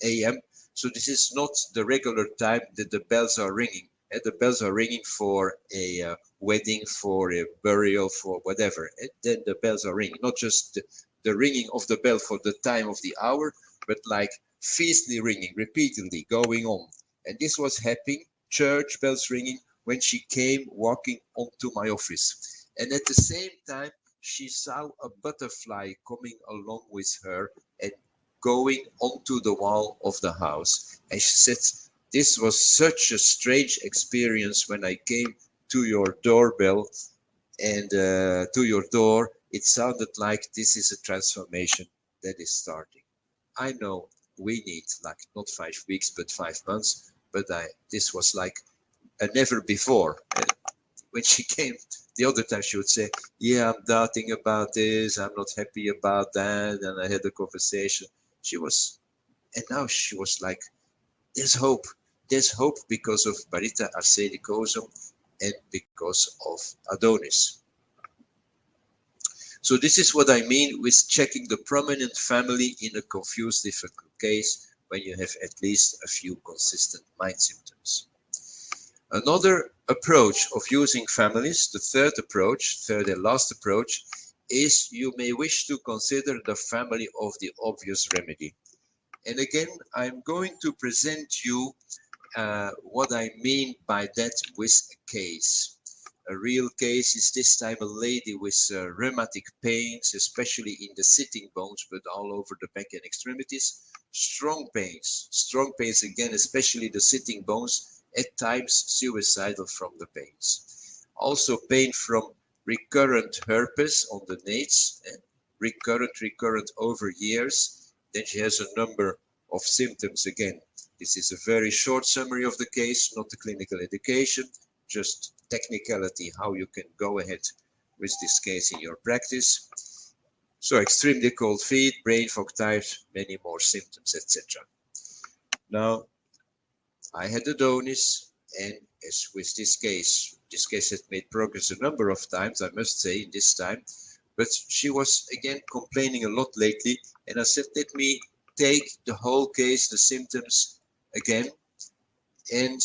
a.m. So this is not the regular time that the bells are ringing. And the bells are ringing for a wedding, for a burial, for whatever. And then the bells are ringing, not just the ringing of the bell for the time of the hour, but like fiercely ringing, repeatedly going on. And this was happening, church bells ringing, when she came walking onto my office. And at the same time, she saw a butterfly coming along with her and going onto the wall of the house. And she said, this was such a strange experience when I came to your doorbell and to your door. It sounded like this is a transformation that is starting. I know we need, like not 5 weeks, but 5 months. But this was like a never before. When she came the other time, she would say, yeah, I'm doubting about this, I'm not happy about that. And I had a conversation. And now she was like, there's hope. There's hope because of Barita arsenicosum and because of Adonis. So this is what I mean with checking the prominent family in a confused difficult case when you have at least a few consistent mind symptoms. Another approach of using families, the third and last approach, is you may wish to consider the family of the obvious remedy. And again, I'm going to present you what I mean by that with a case. A real case is this time a lady with rheumatic pains, especially in the sitting bones, but all over the back and extremities. Strong pains again, especially the sitting bones, at times suicidal from the pains. Also pain from recurrent herpes on the nates, recurrent over years. Then she has a number of symptoms again. This is a very short summary of the case, not the clinical indication, just technicality, how you can go ahead with this case in your practice. So extremely cold feet, brain fog types, many more symptoms, etc. Now, I had Adonis, and as with this case had made progress a number of times, I must say, in this time, but she was again complaining a lot lately, and I said, let me take the whole case, the symptoms again, and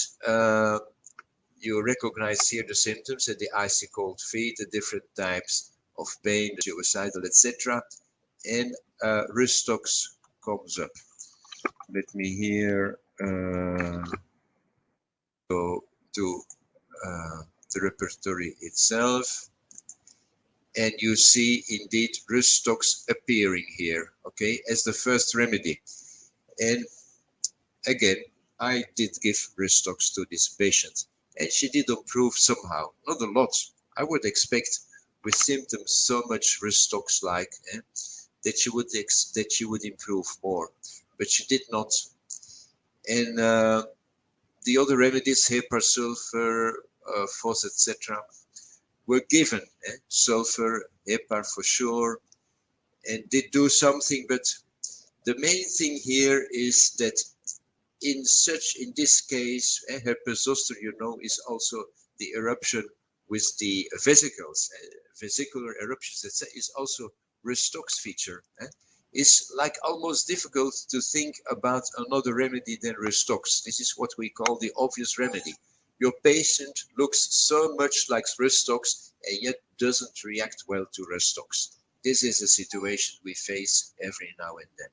you recognize here the symptoms and the icy cold feet, the different types of pain, the suicidal, etc. And Rustox comes up. Let me here go to the repertory itself. And you see indeed Rustox appearing here, okay, as the first remedy. And again, I did give Rustox to this patient. And she did improve somehow, not a lot. I would expect with symptoms so much Rustox-like that she would improve more, but she did not. And the other remedies, heparin, sulfur, phos, etc., were given. Sulfur, heparin for sure, and did do something. But the main thing here is that in this case, herpes zoster, you know, is also the eruption with the vesicles, vesicular eruptions. That is also Rustox feature. It's like almost difficult to think about another remedy than Rustox. This is what we call the obvious remedy. Your patient looks so much like Rustox and yet doesn't react well to Rustox. This is a situation we face every now and then.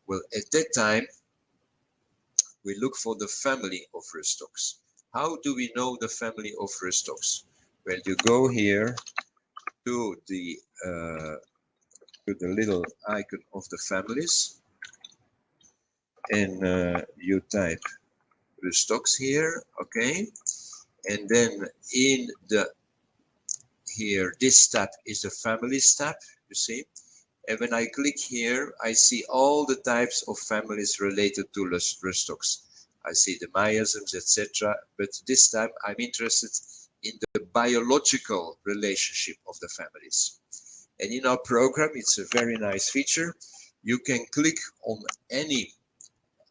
Well, at that time, we look for the family of Rustox. How do we know the family of Rustox? Well, you go here to the little icon of the families, and you type Rustox here, okay? And then in the here, this tab is the families tab, you see? And when I click here, I see all the types of families related to Rustox. I see the miasms, etc. But this time I'm interested in the biological relationship of the families. And in our program, it's a very nice feature. You can click on any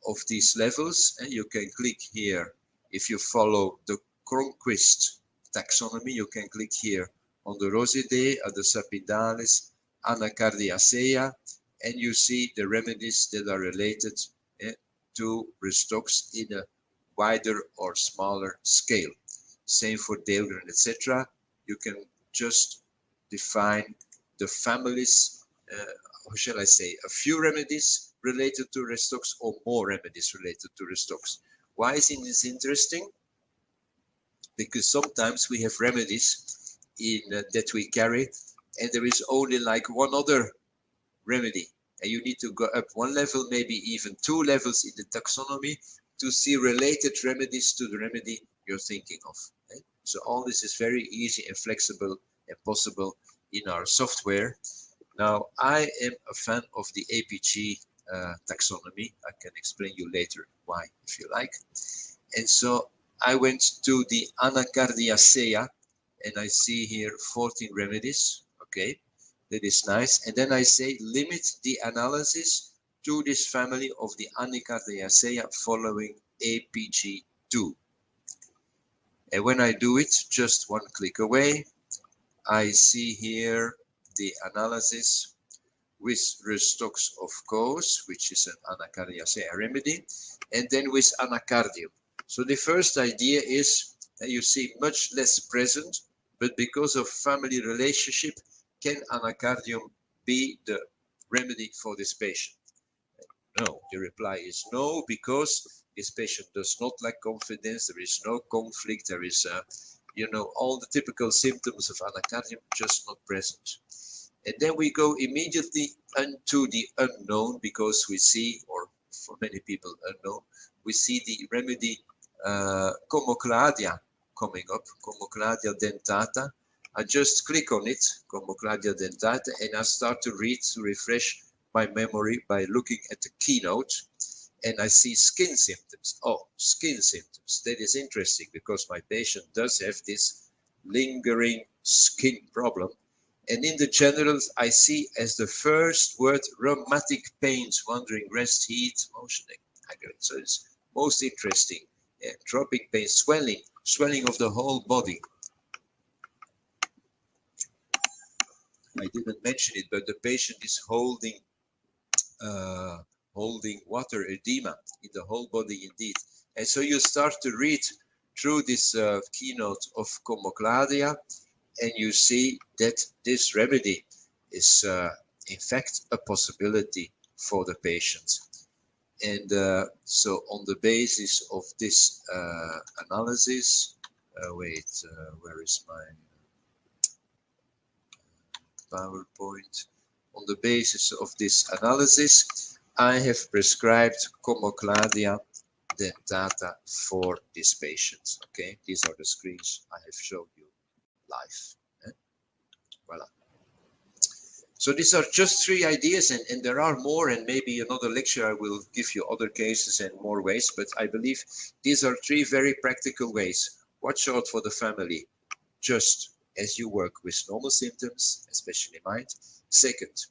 of these levels, and you can click here. If you follow the Cronquist taxonomy, you can click here on the Rosidae, the Sapidales, Anacardiacea, and you see the remedies that are related to Rustox in a wider or smaller scale. Same for Dahlgren, etc. You can just define the families, how shall I say, a few remedies related to Rustox or more remedies related to Rustox. Why is this interesting? Because sometimes we have remedies that we carry, and there is only like one other remedy, and you need to go up one level, maybe even two levels in the taxonomy to see related remedies to the remedy you're thinking of. So all this is very easy and flexible and possible in our software. Now, I am a fan of the APG taxonomy. I can explain you later why, if you like. And so I went to the Anacardiacea, and I see here 14 remedies. Okay, that is nice. And then I say limit the analysis to this family of the Anacardiacea following APG2. And when I do it, just one click away, I see here the analysis with Rustox, of course, which is an Anacardiacea remedy, and then with Anacardium. So the first idea is that you see much less present, but because of family relationship, can Anacardium be the remedy for this patient? No, the reply is no, because this patient does not lack confidence, there is no conflict, there is, you know, all the typical symptoms of Anacardium just not present. And then we go immediately into the unknown, because we see, or for many people unknown, we see the remedy Comocladia coming up, Comocladia dentata. I just click on it, Comocladia dentata, and I start to read to refresh my memory by looking at the keynote, and I see skin symptoms. Oh, skin symptoms. That is interesting, because my patient does have this lingering skin problem. And in the generals, I see as the first word rheumatic pains, wandering rest, heat, motion, aggravate. So it's most interesting. Dropping pain, swelling of the whole body. I didn't mention it, but the patient is holding water edema in the whole body indeed. And so you start to read through this keynote of Comocladia, and you see that this remedy is in fact a possibility for the patient. And so on the basis of this analysis, where is my PowerPoint? On the basis of this analysis, I have prescribed Comocladia dentata for this patient. Okay, these are the screens I have shown you live. Voila. So these are just 3 ideas, and there are more, and maybe another lecture I will give you other cases and more ways, but I believe these are 3 very practical ways. Watch out for the family, just as you work with normal symptoms, especially mind. Second,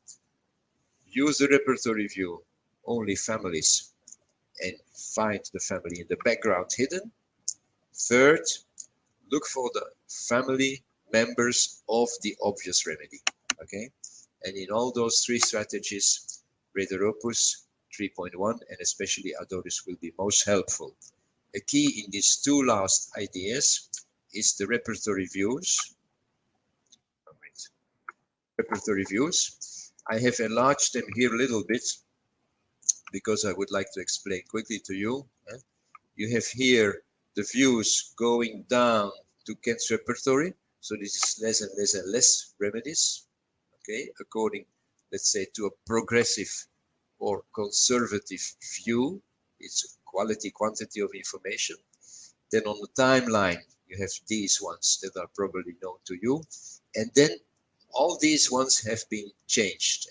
use the repertory view, only families, and find the family in the background hidden. Third, look for the family members of the obvious remedy, okay? And in all those 3 strategies, Rhedoropus 3.1 and especially Adonis will be most helpful. A key in these 2 last ideas is the repertory views. Repertory views. I have enlarged them here a little bit because I would like to explain quickly to you. You have here the views going down to Kent's repertory. So this is less and less and less remedies. Okay, according, let's say, to a progressive or conservative view, it's quality, quantity of information. Then on the timeline, you have these ones that are probably known to you. And then all these ones have been changed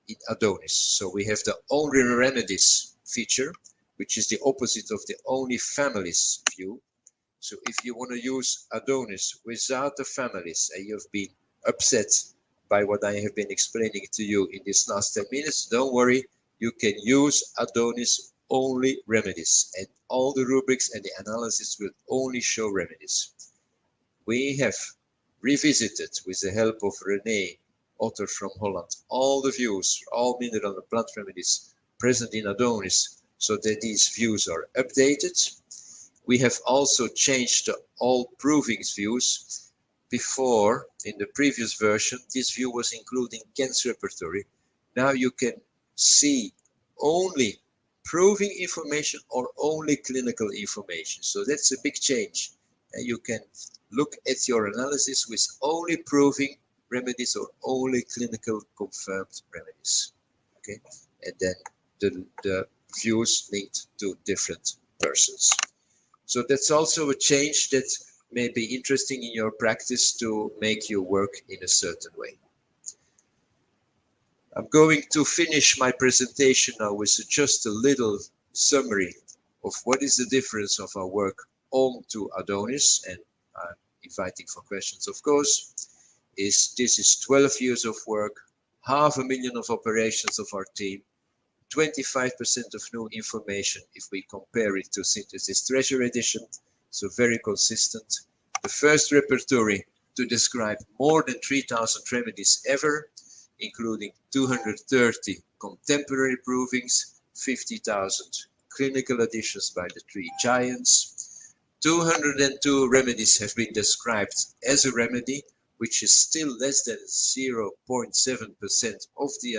in Adonis. So we have the only remedies feature, which is the opposite of the only families view. So if you want to use Adonis without the families and you've been upset by what I have been explaining to you in these last 10 minutes, don't worry, you can use Adonis only remedies, and all the rubrics and the analysis will only show remedies. We have revisited, with the help of René Otter from Holland, all the views, all mineral and plant remedies present in Adonis, so that these views are updated. We have also changed all provings views. Before, in the previous version, this view was including Kent's repertory. Now you can see only proving information or only clinical information. So that's a big change. And you can look at your analysis with only proving remedies or only clinical confirmed remedies. Okay, and then the views linked to different persons. So that's also a change that may be interesting in your practice to make you work in a certain way. I'm going to finish my presentation now with just a little summary of what is the difference of our work on to Adonis, and I'm inviting for questions, of course. This is 12 years of work, 500,000 of operations of our team, 25% of new information if we compare it to Synthesis Treasure Edition, so very consistent. The first repertory to describe more than 3,000 remedies ever, including 230 contemporary provings, 50,000 clinical additions by the three giants. 202 remedies have been described as a remedy, which is still less than 0.7% of the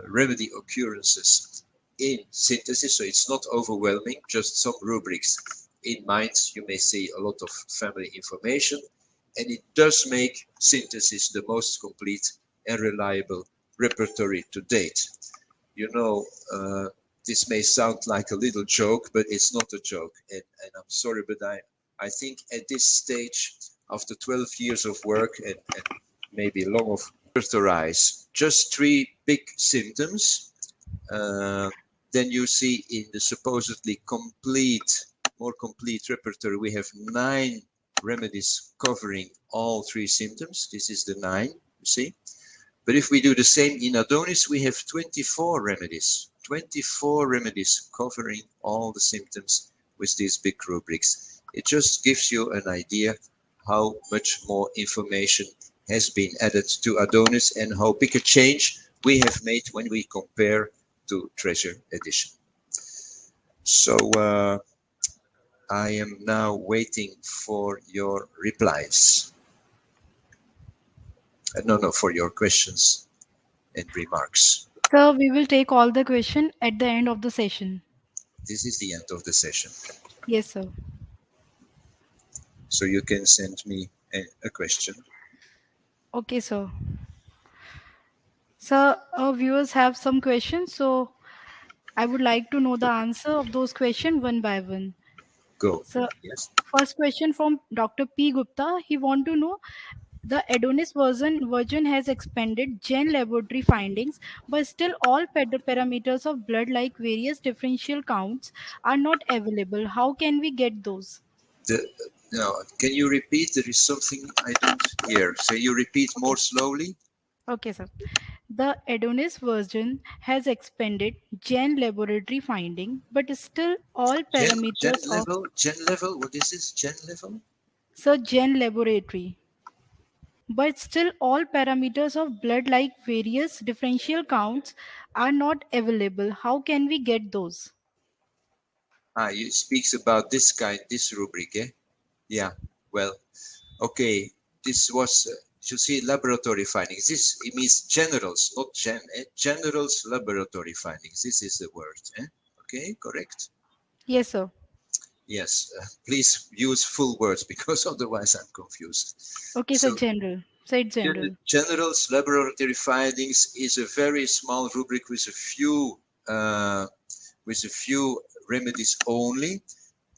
remedy occurrences in synthesis, so it's not overwhelming, just some rubrics in mind. You may see a lot of family information, and it does make synthesis the most complete and reliable repertory to date. You know, this may sound like a little joke, but it's not a joke, and I'm sorry, but I think at this stage, after 12 years of work and maybe long of repertorize just 3 big symptoms, then you see in the supposedly more complete repertoire, we have 9 remedies covering all 3 symptoms. This is the 9, you see. But if we do the same in Adonis, we have 24 remedies. 24 remedies covering all the symptoms with these big rubrics. It just gives you an idea how much more information has been added to Adonis and how big a change we have made when we compare to Treasure Edition. So I am now waiting for your replies. No, for your questions and remarks. Sir, we will take all the question at the end of the session. This is the end of the session. Yes, sir. So you can send me a question. Okay, sir. Sir, our viewers have some questions, so I would like to know the answer of those questions one by one. Go. So, Yes. first question from Dr. P. Gupta. He want to know the Adonis version has expanded Gen laboratory findings, but still all parameters of blood, like various differential counts, are not available. How can we get those? Now, can you repeat? There is something I don't hear. So you repeat more Okay. slowly. Okay, sir. The Adonis version has expanded Gen laboratory finding, but still all Gen parameters of level. Gen level. What is this? Gen level. Gen laboratory, but still all parameters of blood, like various differential counts, are not available. How can we get those? You speaks about this rubric, eh? Yeah. Well, okay. This was, you see, laboratory findings. This, it means generals, not generals laboratory findings. This is the word, eh? Okay, correct? Yes, sir. Yes. Please use full words because otherwise I'm confused. Okay, so So general. Say general. generals laboratory findings is a very small rubric uh, with a few remedies only,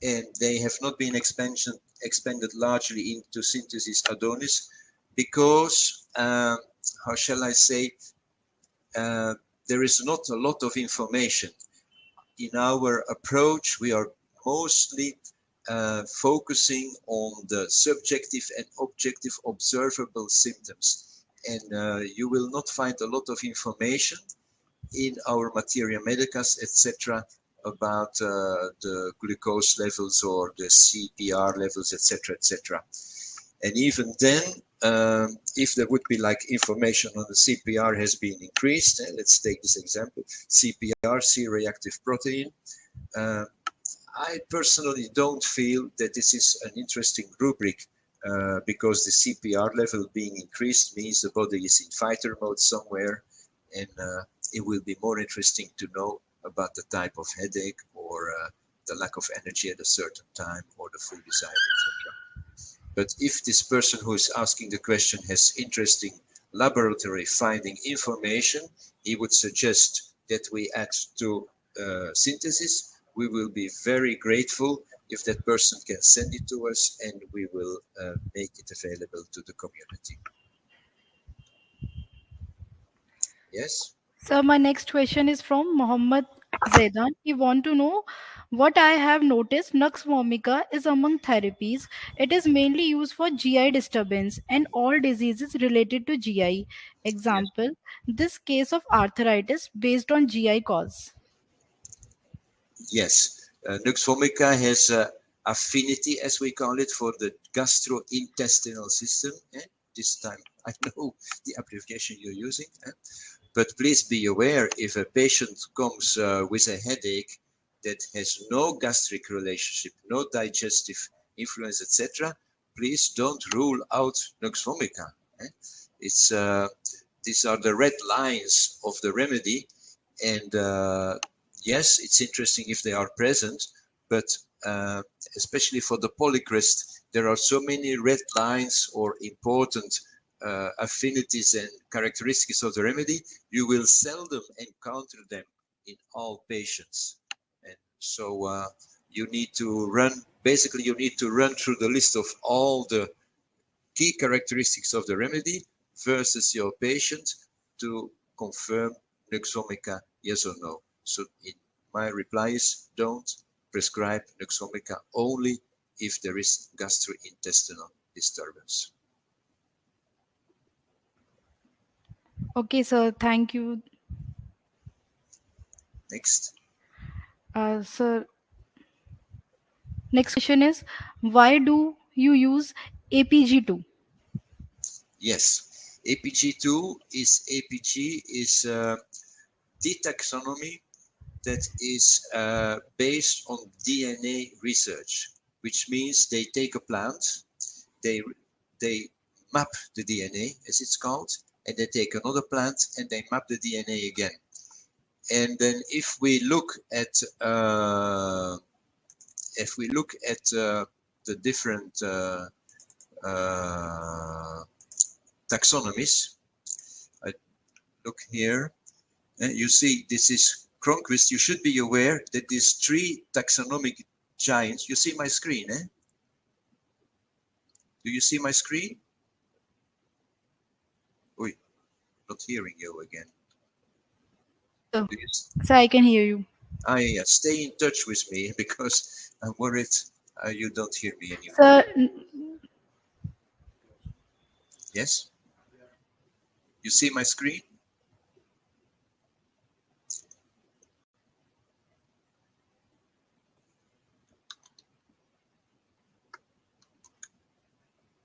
and they have not been expanded largely into synthesis Adonis because, how shall I say, uh, there is not a lot of information. In our approach, we are mostly focusing on the subjective and objective observable symptoms. And you will not find a lot of information in our materia medicas, etc., about the glucose levels or the CPR levels, etc., etc. And even then, if there would be like information on the CPR has been increased, let's take this example, CPR, C-reactive protein, uh, I personally don't feel that this is an interesting rubric because the CPR level being increased means the body is in fighter mode somewhere, and it will be more interesting to know about the type of headache or the lack of energy at a certain time or the food desire, etc. But if this person who is asking the question has interesting laboratory finding information, he would suggest that we add to synthesis. We will be very grateful if that person can send it to us, and we will make it available to the community. Yes. So my next question is from Mohammed Zaidan. He want to know what I have noticed. Nux vomica is among therapies. It is mainly used for GI disturbance and all diseases related to GI. Yes. Example, this case of arthritis based on GI cause. Yes. Nux vomica has affinity, as we call it, for the gastrointestinal system. This time I know the abbreviation you're using. But please be aware, if a patient comes with a headache that has no gastric relationship, no digestive influence, etc., please don't rule out Nux vomica. It's these are the red lines of the remedy, and yes, it's interesting if they are present, but especially for the polycrest, there are so many red lines or important affinities and characteristics of the remedy, you will seldom encounter them in all patients. And so you need to run, basically you need to run through the list of all the key characteristics of the remedy versus your patient to confirm Nux vomica, yes or no. So in my reply is don't prescribe Nux vomica only if there is gastrointestinal disturbance. Okay, sir. Thank you. Next. Sir, next question is why do you use APG2? Yes, APG2 is APG is the taxonomy that is based on DNA research, which means they take a plant, they they map the DNA as it's called, and they take another plant and they map the DNA again. And then if we look at the different taxonomies, I look here, and you see this is Cronquist. You should be aware that these three taxonomic giants, you see my screen, eh? Do you see my screen? Oi, not hearing you again. Sir, Do you sir, I can hear you. stay in touch with me because I'm worried you don't hear me anymore. Sir, Yes? You see my screen?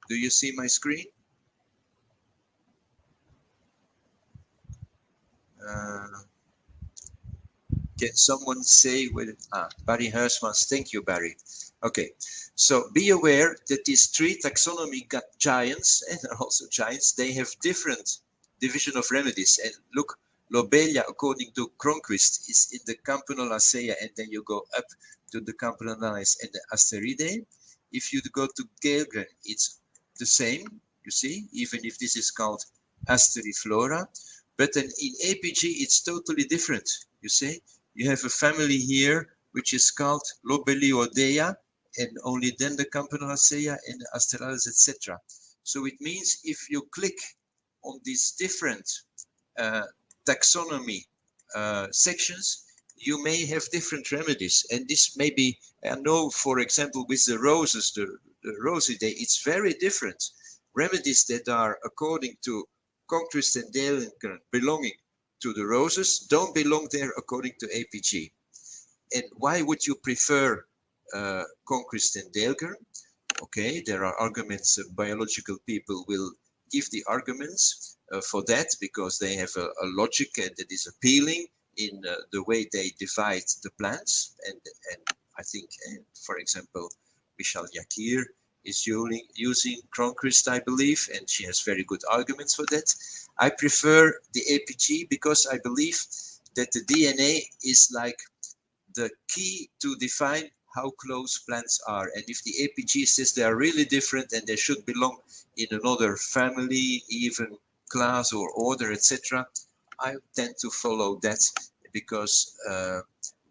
Do you see my screen? Uh, can someone say whether... Barry Hersmans, thank you, Barry. Okay, so be aware that these three taxonomy giants, and are also giants, they have different division of remedies. And look, Lobelia, according to Cronquist, is in the Campanulacea, and then you go up to the Campanularis and the Asteridae. If you go to Geogren, it's the same, you see, even if this is called Asteriflora. But then in APG, it's totally different, you see. You have a family here, which is called Lobeliodea, and only then the Campanulacea and the Asterales, etc. So it means if you click on these different taxonomy sections, you may have different remedies. And this may be, I know, for example, with the roses, the Rosidae, it's very different. Remedies that are according to Cronquist and Dahlgren belonging to the roses don't belong there according to APG. And why would you prefer Cronquist and Dahlgren? Okay, there are arguments, biological people will give the arguments for that because they have a logic that is appealing in the way they divide the plants. And I think, for example, Michal Yakir is using Cronquist, I believe, and she has very good arguments for that. I prefer the APG because I believe that the DNA is like the key to define how close plants are. And if the APG says they are really different and they should belong in another family, even class or order, etc., I tend to follow that because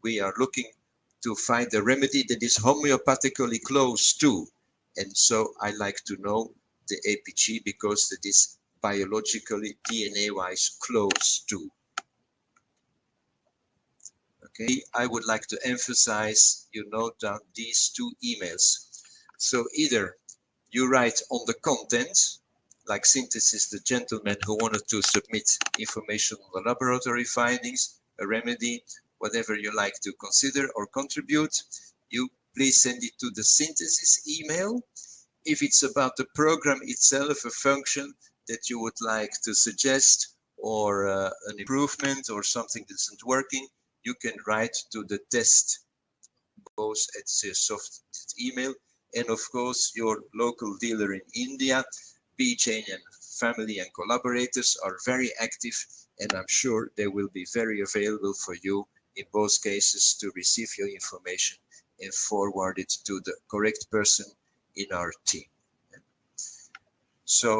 we are looking to find a remedy that is homeopathically close to. And so I like to know the APG because that is biologically, DNA-wise close to. Okay, I would like to emphasize, you note down these two emails. So either you write on the content, like Synthesis, the gentleman who wanted to submit information on the laboratory findings, a remedy, whatever you like to consider or contribute, you please send it to the Synthesis email. If it's about the program itself, a function that you would like to suggest, or an improvement or something that isn't working, you can write to the test both at the soft email, and of course your local dealer in India, PJ and family and collaborators are very active, and I'm sure they will be very available for you in both cases to receive your information and forward it to the correct person in our team. So